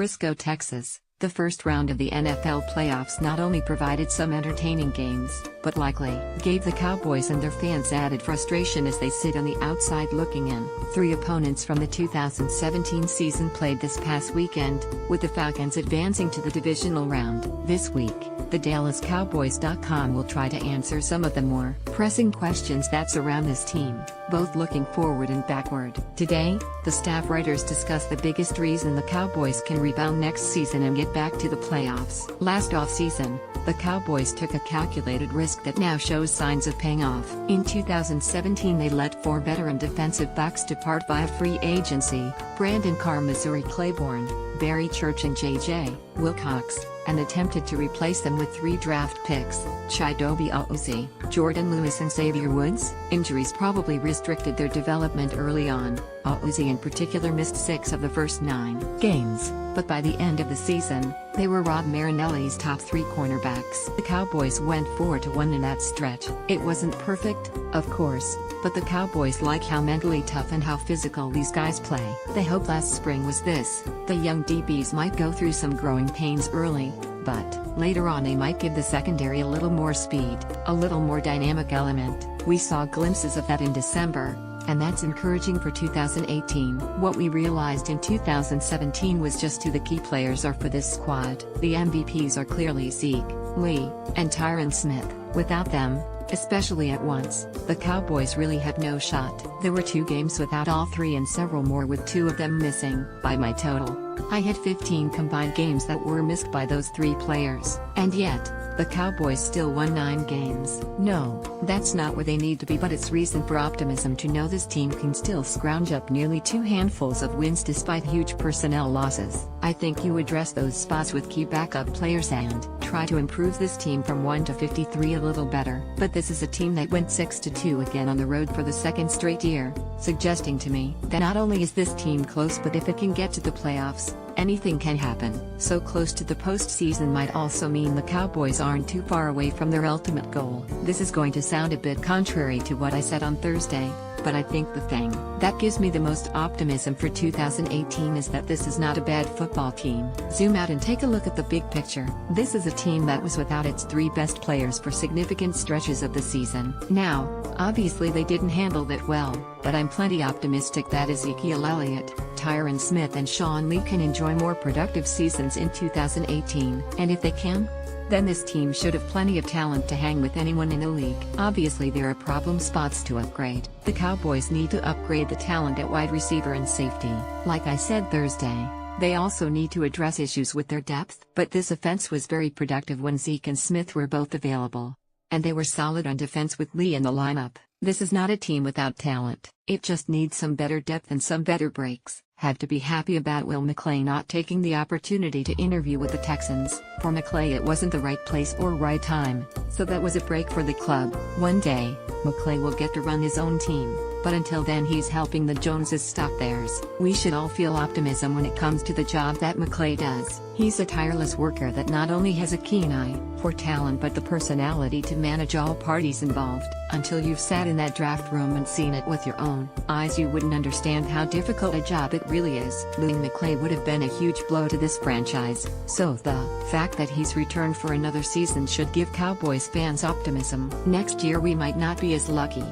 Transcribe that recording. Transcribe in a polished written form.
Frisco, Texas, the first round of the NFL playoffs not only provided some entertaining games, but likely gave the Cowboys and their fans added frustration as they sit on the outside looking in. 3 opponents from the 2017 season played this past weekend, with the Falcons advancing to the divisional round. This week, the DallasCowboys.com will try to answer some of the more pressing questions that surround this team, both looking forward and backward. Today, the staff writers discuss the biggest reason the Cowboys can rebound next season and get back to the playoffs. Last offseason, the Cowboys took a calculated risk that now shows signs of paying off. In 2017 they let 4 veteran defensive backs depart via free agency: Brandon Carr, Missouri Claiborne, Barry Church and J.J. Wilcox, and attempted to replace them with 3 draft picks: Chidobe Awuzie, Jordan Lewis and Xavier Woods. Injuries probably restricted their development early on. Awuzie in particular missed 6 of the first 9 games, but by the end of the season, they were Rod Marinelli's top 3 cornerbacks. The Cowboys went 4-1 in that stretch. It wasn't perfect, of course, but the Cowboys like how mentally tough and how physical these guys play. They hoped last spring was this: the young DBs might go through some growing pains early, but later on they might give the secondary a little more speed, a little more dynamic element. We saw glimpses of that in December, and that's encouraging for 2018. What we realized in 2017 was just who the key players are for this squad. The MVPs are clearly Zeke, Lee, and Tyron Smith. Without them, especially at once, the Cowboys really have no shot. There were 2 games without all 3 and several more with 2 of them missing. By my total, I had 15 combined games that were missed by those 3 players. And yet, the Cowboys still won 9 games. No, that's not where they need to be, but it's reason for optimism to know this team can still scrounge up nearly 2 handfuls of wins despite huge personnel losses. I think you address those spots with key backup players and try to improve this team from 1-53 a little better. But this is a team that went 6-2 again on the road for the 2nd straight year, suggesting to me that not only is this team close, but if it can get to the playoffs, anything can happen. So close to the postseason might also mean the Cowboys aren't too far away from their ultimate goal. This is going to sound a bit contrary to what I said on Thursday, but I think the thing that gives me the most optimism for 2018 is that this is not a bad football team. Zoom out and take a look at the big picture. This is a team that was without its 3 best players for significant stretches of the season. Now, obviously they didn't handle that well, but I'm plenty optimistic that Ezekiel Elliott, Tyron Smith and Sean Lee can enjoy more productive seasons in 2018. And if they can, then this team should have plenty of talent to hang with anyone in the league. Obviously there are problem spots to upgrade. The Cowboys need to upgrade the talent at wide receiver and safety. Like I said Thursday, they also need to address issues with their depth. But this offense was very productive when Zeke and Smith were both available. And they were solid on defense with Lee in the lineup. This is not a team without talent. It just needs some better depth and some better breaks. Have to be happy about Will McClay not taking the opportunity to interview with the Texans. For McClay it wasn't the right place or right time, so that was a break for the club. One day, McClay will get to run his own team, but until then he's helping the Joneses stop theirs. We should all feel optimism when it comes to the job that McClay does. He's a tireless worker that not only has a keen eye for talent but the personality to manage all parties involved. Until you've sat in that draft room and seen it with your own eyes, you wouldn't understand how difficult a job it really is. Losing McClay would have been a huge blow to this franchise, so the fact that he's returned for another season should give Cowboys fans optimism. Next year we might not be as lucky.